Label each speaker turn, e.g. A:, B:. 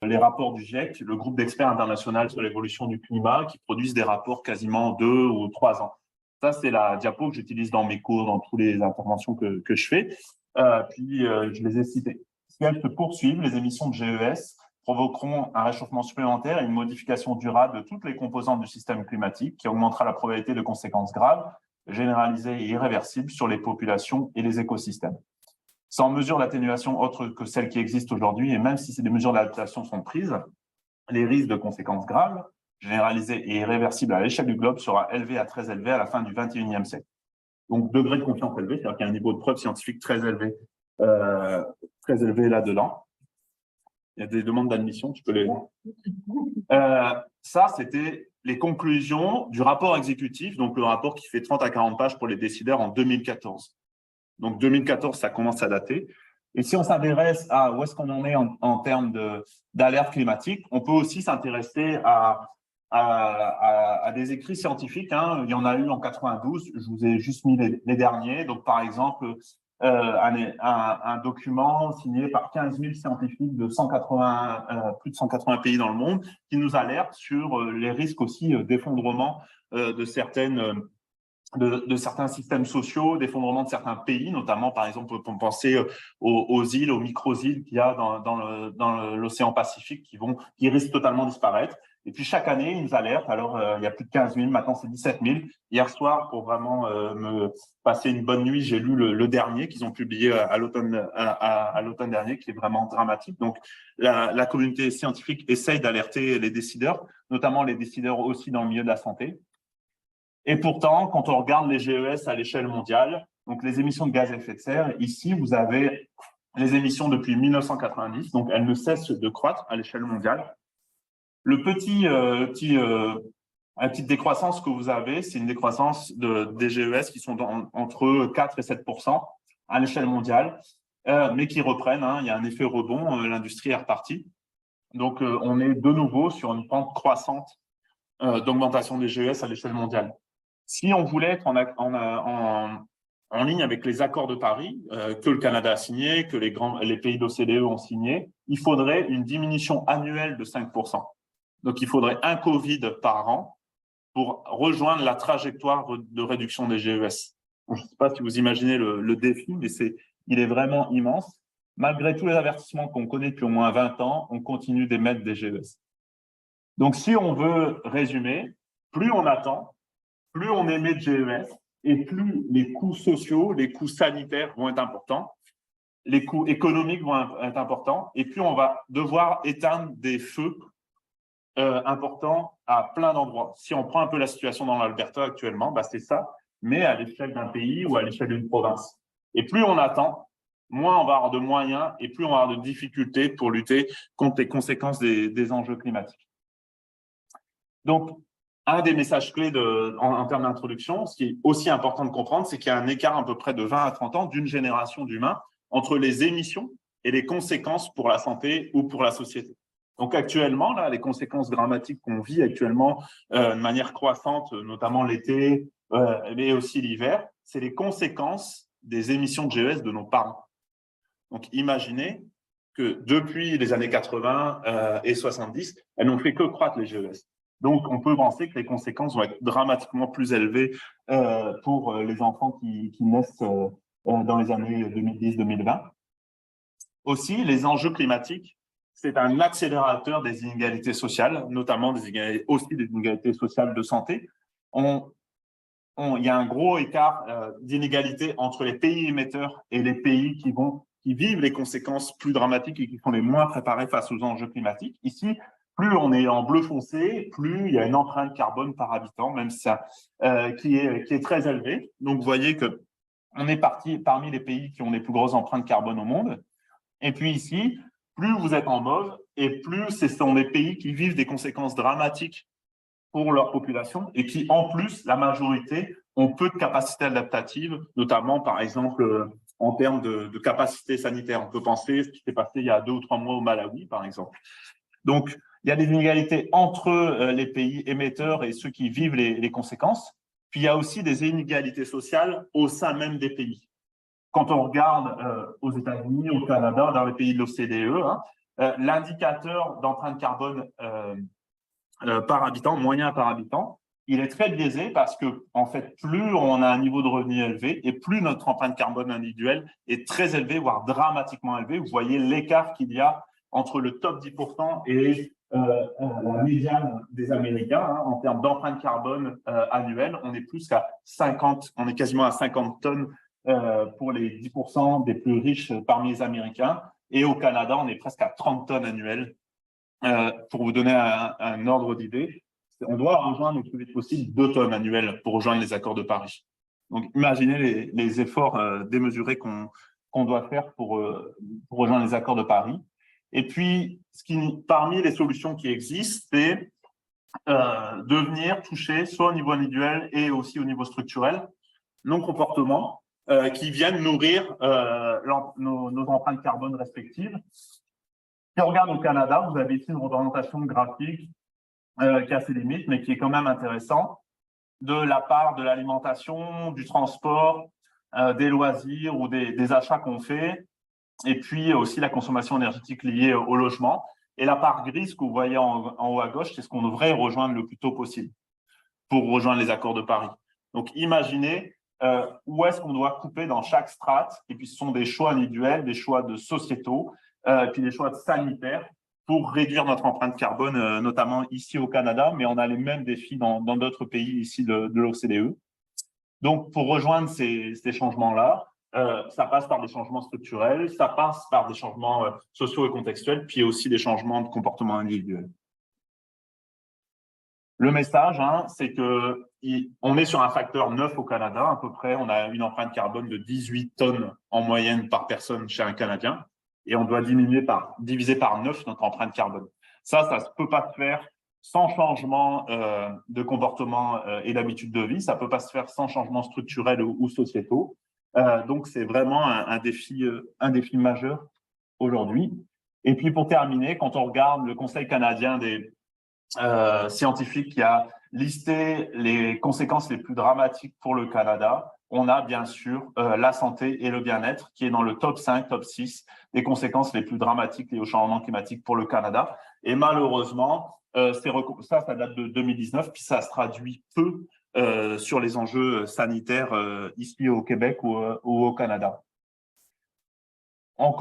A: les rapports du GIEC, le groupe d'experts international sur l'évolution du climat, qui produisent des rapports quasiment 2 ou 3 ans. Ça, c'est la diapo que j'utilise dans mes cours, dans toutes les interventions que je fais. Je les ai citées. Si elles se poursuivent, les émissions de GES provoqueront un réchauffement supplémentaire et une modification durable de toutes les composantes du système climatique qui augmentera la probabilité de conséquences graves, généralisées et irréversibles sur les populations et les écosystèmes. Sans mesures d'atténuation autres que celles qui existent aujourd'hui, et même si des mesures d'adaptation sont prises, les risques de conséquences graves, généralisées et irréversibles à l'échelle du globe sera élevé à très élevé à la fin du XXIe siècle. Donc, degré de confiance élevé, c'est-à-dire qu'il y a un niveau de preuve scientifique très élevé là-dedans. Il y a des demandes d'admission, tu peux les voir. Ça, c'était les conclusions du rapport exécutif, donc le rapport qui fait 30 à 40 pages pour les décideurs en 2014. Donc, 2014, ça commence à dater. Et si on s'intéresse à où est-ce qu'on en est en termes d'alerte climatique, on peut aussi s'intéresser à des écrits scientifiques. Hein. Il y en a eu en 92, je vous ai juste mis les derniers. Donc, par exemple, un document signé par 15 000 scientifiques de plus de 180 pays dans le monde qui nous alerte sur les risques aussi d'effondrement de certains systèmes sociaux, d'effondrement de certains pays, notamment, par exemple, on peut penser aux îles, aux micro-îles qu'il y a dans l'océan Pacifique qui risquent totalement de disparaître. Et puis, chaque année, ils nous alertent. Alors, il y a plus de 15 000, maintenant, c'est 17 000. Hier soir, pour vraiment me passer une bonne nuit, j'ai lu le dernier qu'ils ont publié à l'automne dernier, qui est vraiment dramatique. Donc, la communauté scientifique essaye d'alerter les décideurs, notamment les décideurs aussi dans le milieu de la santé. Et pourtant, quand on regarde les GES à l'échelle mondiale, donc les émissions de gaz à effet de serre, ici, vous avez les émissions depuis 1990, donc elles ne cessent de croître à l'échelle mondiale. La petite décroissance que vous avez, c'est une décroissance des GES qui sont entre 4 et 7% à l'échelle mondiale, mais qui reprennent. Hein, il y a un effet rebond, l'industrie est repartie. Donc, on est de nouveau sur une pente croissante d'augmentation des GES à l'échelle mondiale. Si on voulait être en ligne avec les accords de Paris que le Canada a signé, que les pays d'OCDE ont signé, il faudrait une diminution annuelle de 5%. Donc, il faudrait un Covid par an pour rejoindre la trajectoire de réduction des GES. Je ne sais pas si vous imaginez le défi, mais il est vraiment immense. Malgré tous les avertissements qu'on connaît depuis au moins 20 ans, on continue d'émettre des GES. Donc, si on veut résumer, plus on attend, plus on émet de GES et plus les coûts sociaux, les coûts sanitaires vont être importants, les coûts économiques vont être importants, et puis on va devoir éteindre des feux importants à plein d'endroits. Si on prend un peu la situation dans l'Alberta actuellement, c'est ça, mais à l'échelle d'un pays ou à l'échelle d'une province. Et plus on attend, moins on va avoir de moyens et plus on va avoir de difficultés pour lutter contre les conséquences des enjeux climatiques. Donc, un des messages clés en termes d'introduction, ce qui est aussi important de comprendre, c'est qu'il y a un écart à peu près de 20 à 30 ans d'une génération d'humains entre les émissions et les conséquences pour la santé ou pour la société. Donc actuellement, là, les conséquences dramatiques qu'on vit actuellement de manière croissante, notamment l'été, mais aussi l'hiver, c'est les conséquences des émissions de GES de nos parents. Donc imaginez que depuis les années 80 et 70, elles n'ont fait que croître les GES. Donc, on peut penser que les conséquences vont être dramatiquement plus élevées pour les enfants qui naissent dans les années 2010-2020. Aussi, les enjeux climatiques, c'est un accélérateur des inégalités sociales, notamment aussi des inégalités sociales de santé. Il y a un gros écart d'inégalité entre les pays émetteurs et les pays qui vivent les conséquences plus dramatiques et qui sont les moins préparés face aux enjeux climatiques. Ici, plus on est en bleu foncé, plus il y a une empreinte carbone par habitant, même ça, qui est très élevée. Donc, vous voyez qu'on est parmi les pays qui ont les plus grosses empreintes carbone au monde. Et puis ici, plus vous êtes en mauve, et plus ce sont des pays qui vivent des conséquences dramatiques pour leur population et qui, en plus, la majorité, ont peu de capacité adaptative, notamment, par exemple, en termes de capacité sanitaire. On peut penser ce qui s'est passé il y a 2 ou 3 mois au Malawi, par exemple. Donc, il y a des inégalités entre les pays émetteurs et ceux qui vivent les conséquences. Puis, il y a aussi des inégalités sociales au sein même des pays. Quand on regarde aux États-Unis, au Canada, dans les pays de l'OCDE, L'indicateur d'empreinte carbone par habitant, moyen par habitant, il est très biaisé parce que, en fait, plus on a un niveau de revenu élevé et plus notre empreinte carbone individuelle est très élevée, voire dramatiquement élevée. Vous voyez l'écart qu'il y a entre le top 10% et la médiane des Américains hein, en termes d'empreinte carbone annuelle. On est plus qu'à 50, on est quasiment à 50 tonnes pour les 10% des plus riches parmi les Américains. Et au Canada, on est presque à 30 tonnes annuelles. Pour vous donner un ordre d'idée, on doit rejoindre le plus vite possible 2 tonnes annuelles pour rejoindre les accords de Paris. Donc, imaginez les efforts démesurés qu'on doit faire pour rejoindre les accords de Paris. Et puis, parmi les solutions qui existent, c'est de venir toucher soit au niveau individuel et aussi au niveau structurel nos comportements qui viennent nourrir nos empreintes carbone respectives. Si on regarde au Canada, vous avez ici une représentation graphique qui a ses limites, mais qui est quand même intéressant, de la part de l'alimentation, du transport, des loisirs ou des achats qu'on fait, et puis aussi la consommation énergétique liée au logement. Et la part grise que vous voyez en haut à gauche, c'est ce qu'on devrait rejoindre le plus tôt possible pour rejoindre les accords de Paris. Donc, imaginez où est-ce qu'on doit couper dans chaque strate, et puis ce sont des choix individuels, des choix de sociétaux, et puis des choix sanitaires pour réduire notre empreinte carbone, notamment ici au Canada, mais on a les mêmes défis dans d'autres pays ici de l'OCDE. Donc, pour rejoindre ces changements-là, ça passe par des changements structurels, ça passe par des changements sociaux et contextuels, puis aussi des changements de comportement individuel. Le message, hein, c'est qu'on est sur un facteur 9 au Canada, à peu près. On a une empreinte carbone de 18 tonnes en moyenne par personne chez un Canadien. Et on doit diviser par 9 notre empreinte carbone. Ça ne peut pas se faire sans changement de comportement et d'habitude de vie. Ça ne peut pas se faire sans changement structurel ou sociétaux. Donc, c'est vraiment un défi majeur aujourd'hui. Et puis, pour terminer, quand on regarde le Conseil canadien des scientifique qui a listé les conséquences les plus dramatiques pour le Canada, on a bien sûr la santé et le bien-être qui est dans le top 5, top 6 des conséquences les plus dramatiques liées au changement climatique pour le Canada. Et malheureusement, ça date de 2019, puis ça se traduit peu sur les enjeux sanitaires ici au Québec ou au Canada.